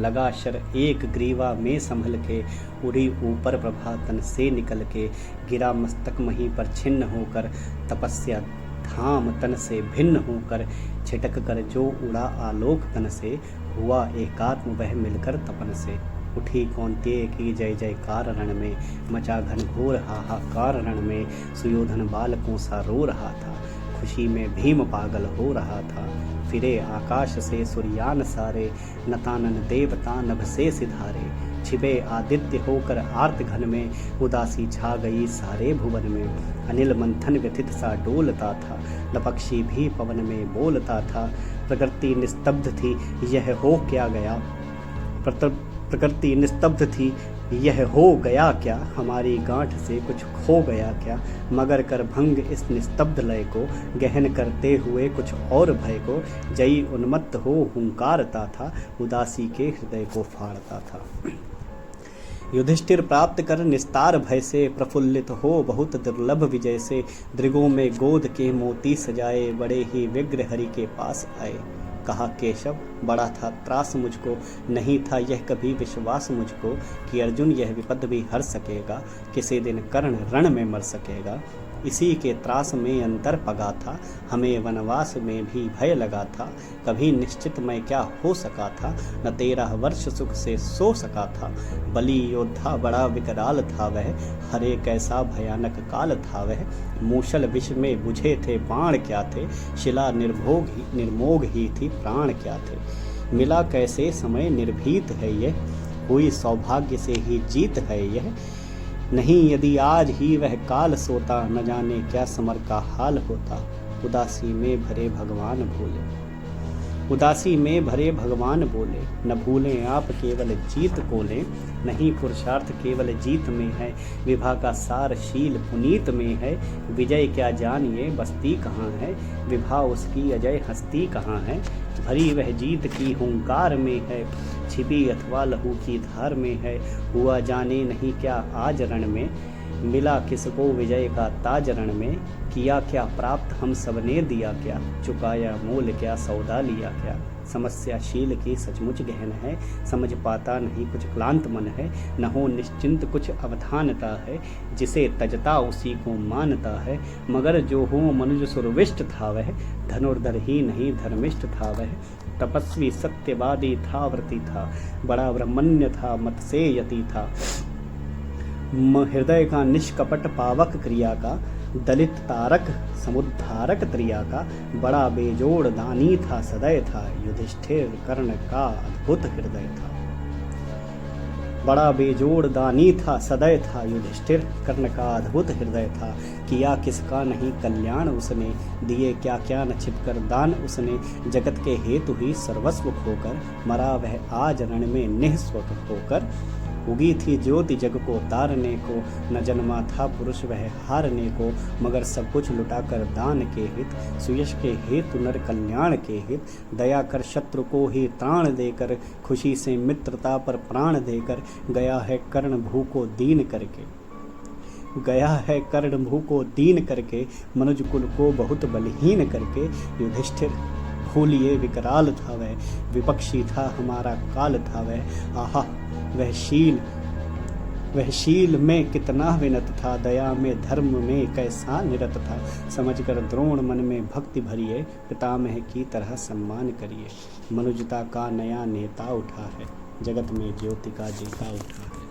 लगा शर एक ग्रीवा में संभल के, उड़ी ऊपर प्रभा तन से निकल के, गिरा मस्तक मही पर छिन्न होकर, तपस्या धाम तन से भिन्न होकर, छिटक कर जो उड़ा आलोक तन से, हुआ एकात्म वह मिलकर तपन से, उठी कौन्तेय की जय जयकार रण में, मचा घनघोर हाहाकार रण में, सुयोधन बालकों सा रो रहा था, खुशी में भीम पागल हो रहा था, फिरे आकाश से सूर्यान सारे, नतानन देवता नभ से सिधारे, छिपे आदित्य होकर आर्त घन में, उदासी छा गई सारे भुवन में, अनिल मंथन व्यथित सा डोलता था, न पक्षी भी पवन में बोलता था, प्रकृति निस्तब्ध थी यह हो क्या गया, प्रकृति निस्तब्ध थी यह हो गया क्या, हमारी गांठ से कुछ खो गया क्या, मगर कर भंग इस निस्तब्ध लय को, गहन करते हुए कुछ और भय को, जई उन्मत्त हो हुंकारता था, उदासी के हृदय को फाड़ता था। युधिष्ठिर प्राप्त कर निस्तार भय से, प्रफुल्लित हो बहुत दुर्लभ विजय से, दृगों में गोद के मोती सजाए, बड़े ही व्यग्र हरि के पास आए, कहा केशव बड़ा था त्रास मुझको, नहीं था यह कभी विश्वास मुझको, कि अर्जुन यह विपद भी हर सकेगा, किसी दिन कर्ण रण में मर सकेगा, इसी के त्रास में अंतर पगा था, हमें वनवास में भी भय लगा था, कभी निश्चित मैं क्या हो सका था, न 13 वर्ष सुख से सो सका था, बलि योद्धा बड़ा विकराल था वह, हरे कैसा भयानक काल था वह, मूषल विष में बुझे थे बाण क्या थे, शिला निर्मोग ही थी प्राण क्या थे, मिला कैसे समय निर्भीत है यह, हुई सौभाग्य से ही जीत है यह, नहीं यदि आज ही वह काल सोता, न जाने क्या समर का हाल होता, उदासी में भरे भगवान भोले, उदासी में भरे भगवान बोले, न भूलें आप केवल जीत को लें, नहीं पुरुषार्थ केवल जीत में है, विभा का सार शील पुनीत में है, विजय क्या जानिए बस्ती कहाँ है, विभा उसकी अजय हस्ती कहाँ है, भरी वह जीत की हुंकार में है, छिपी अथवा लहू की धार में है, हुआ जाने नहीं क्या आज रण में, मिला किसको विजय का ताज रण में, किया क्या प्राप्त हम सबने दिया क्या, चुकाया मूल क्या सौदा लिया क्या, समस्याशील की सचमुच गहन है, समझ पाता नहीं कुछ क्लांत मन है, न हो निश्चिंत कुछ अवधानता है, जिसे तजता उसी को मानता है, मगर जो हो मनुज सुरविष्ट था वह, धनुर्धर ही नहीं धर्मिष्ठ था वह, तपस्वी सत्यवादी था व्रती था, बड़ा ब्रह्मण्य था मत से यति था, हृदय का निष्कपट पावक क्रिया का, दलित तारक समुद्धारक त्रिया का, बड़ा बेजोड़ दानी था सदैव था, युधिष्ठिर कर्ण का अद्भुत हृदय था, बड़ा बेजोड़ दानी था सदैव था, युधिष्ठिर कर्ण का अद्भुत हृदय था, किया किसका नहीं कल्याण उसने, दिए क्या क्या न छिपकर दान उसने, जगत के हेतु ही सर्वस्व खोकर, मरा वह आज रण में निःस्वक होकर, उगी थी ज्योति जग को तारने को, न जन्मा था पुरुष वह हारने को, मगर सब कुछ लुटाकर दान के हित, सुयश के हेतु नर कल्याण के हित, दया कर शत्रु को ही त्राण देकर, खुशी से मित्रता पर प्राण देकर, गया है कर्ण भू को दीन करके, गया है कर्ण भू को दीन करके, मनुज कुल को बहुत बलहीन करके, युधिष्ठिर भूलिए विकराल था वह, विपक्षी था हमारा काल था वह, आहा वह शील वह शील में कितना विनत था, दया में धर्म में कैसा निरत था। समझकर द्रोण मन में भक्ति भरिए, पितामह की तरह सम्मान करिए। मनुजता का नया नेता उठा है, जगत में ज्योति का जीता उठा है।